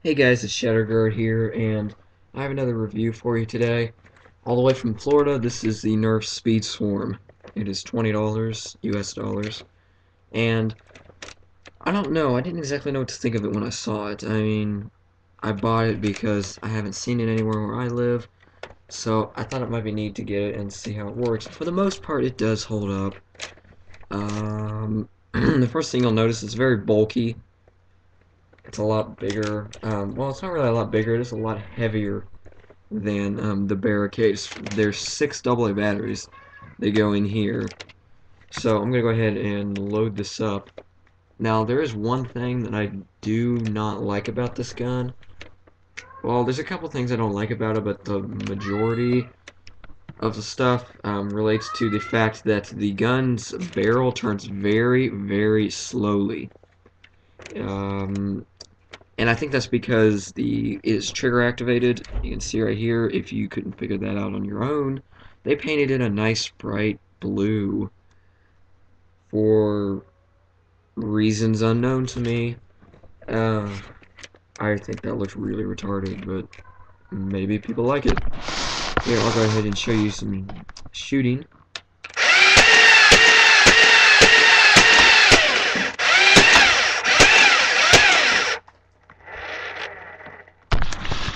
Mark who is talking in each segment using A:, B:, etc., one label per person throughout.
A: Hey guys, it's Shatterguard here, and I have another review for you today. All the way from Florida, this is the Nerf Speedswarm. It is $20 US dollars, and I don't know, I didn't exactly know what to think of it when I saw it. I mean, I bought it because I haven't seen it anywhere where I live, so I thought it might be neat to get it and see how it works. For the most part, it does hold up. The first thing you'll notice is very bulky. It's a lot bigger. Well, it's not really a lot bigger. It is a lot heavier than the barricades. There's 6 AA batteries. They go in here. So I'm gonna go ahead and load this up. Now there is one thing that I do not like about this gun. Well, there's a couple things I don't like about it, but the majority of the stuff relates to the fact that the gun's barrel turns very, very slowly. Um, And I think that's because it is trigger activated. You can see right here, if you couldn't figure that out on your own, they painted it a nice bright blue for reasons unknown to me. Uh, I think that looks really retarded, but maybe people like it. Here, I'll go ahead and show you some shooting.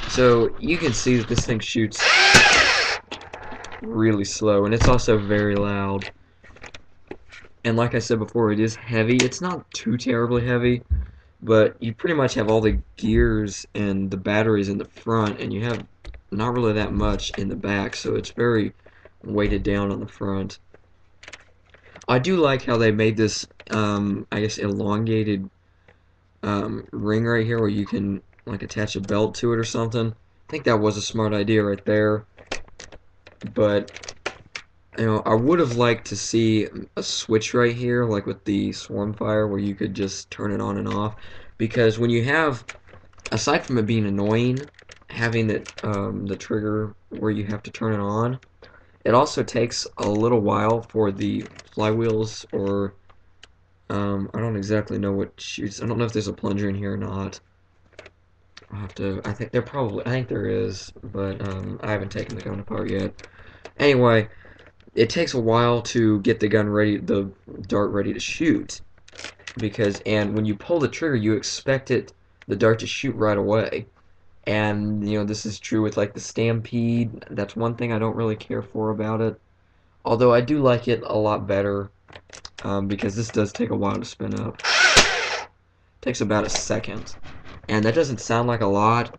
A: So you can see that this thing shoots really slow, and it's also very loud. And like I said before, it is heavy. It's not too terribly heavy, but you pretty much have all the gears and the batteries in the front, and you have not really that much in the back, so it's very weighted down on the front. I do like how they made this, I guess, elongated ring right here where you can like attach a belt to it or something. I think that was a smart idea right there, but I would have liked to see a switch right here, like with the swarmfire, where you could just turn it on and off. Because when you have, aside from it being annoying, having the trigger where you have to turn it on, it also takes a little while for the flywheels or I don't exactly know what shoots. I don't know if there's a plunger in here or not. I'll have to. I think there is, but I haven't taken the gun apart yet. Anyway, it takes a while to get the gun ready, the dart ready to shoot, and when you pull the trigger, you expect the dart to shoot right away. And this is true with like the Stampede. That's one thing I don't really care for about it. Although I do like it a lot better because this does take a while to spin up. It takes about a second, and that doesn't sound like a lot,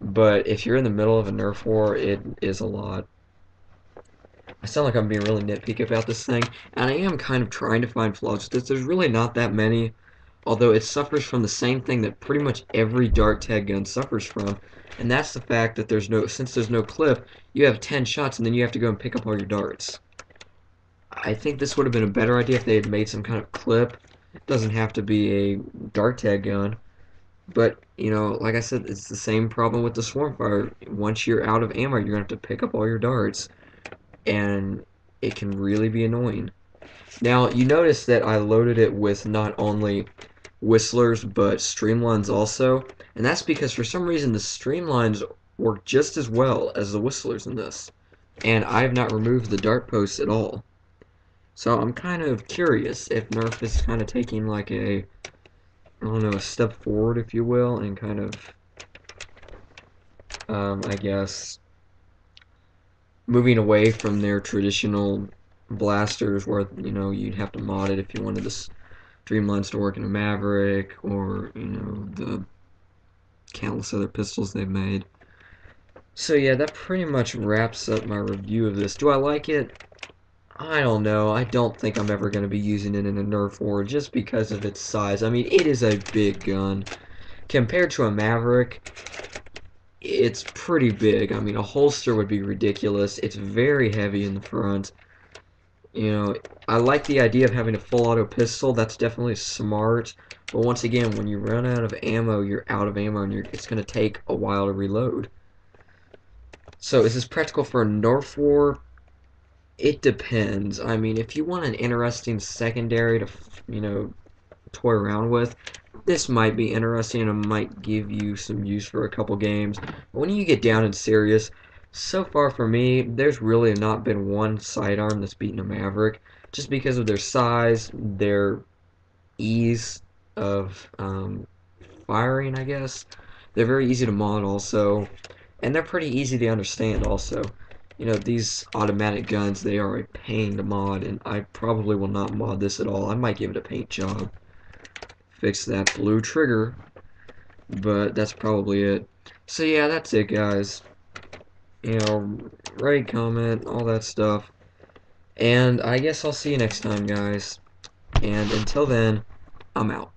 A: but if you're in the middle of a Nerf war, it is a lot. I sound like I'm being really nitpicky about this thing, and I am kind of trying to find flaws with this. There's really not that many, although it suffers from the same thing that pretty much every dart tag gun suffers from, and that's the fact that since there's no clip, you have 10 shots and then you have to go and pick up all your darts. I think this would have been a better idea if they had made some kind of clip. It doesn't have to be a dart tag gun, but like I said, it's the same problem with the Swarmfire. Once you're out of ammo, you're gonna have to pick up all your darts, and it can really be annoying. Now, you notice that I loaded it with not only whistlers, but streamlines also, and that's because for some reason the streamlines work just as well as the whistlers in this, and I have not removed the dart posts at all. So I'm kind of curious if Nerf is kind of taking like I don't know, a step forward, if you will, and kind of, I guess, moving away from their traditional blasters where you'd have to mod it if you wanted the streamlines to work in a Maverick or the countless other pistols they've made. So yeah, that pretty much wraps up my review of this. Do I like it? I don't know. I don't think I'm ever going to be using it in a Nerf war just because of its size. I mean, it is a big gun. Compared to a Maverick, it's pretty big. I mean, a holster would be ridiculous. It's very heavy in the front. I like the idea of having a full auto pistol. That's definitely smart. But once again, when you run out of ammo, you're out of ammo, and it's going to take a while to reload. So is this practical for a Nerf war? It depends. I mean, if you want an interesting secondary to, toy around with, this might be interesting and it might give you some use for a couple games. But when you get down and serious, so far for me, there's really not been one sidearm that's beaten a Maverick, just because of their size, their ease of firing, I guess. They're very easy to mod also, and they're pretty easy to understand also. You know, these automatic guns, they are a pain to mod, and I probably will not mod this at all. I might give it a paint job, fix that blue trigger, but that's probably it. So yeah, that's it, guys. You know, rate, comment, all that stuff. And I guess I'll see you next time, guys. And until then, I'm out.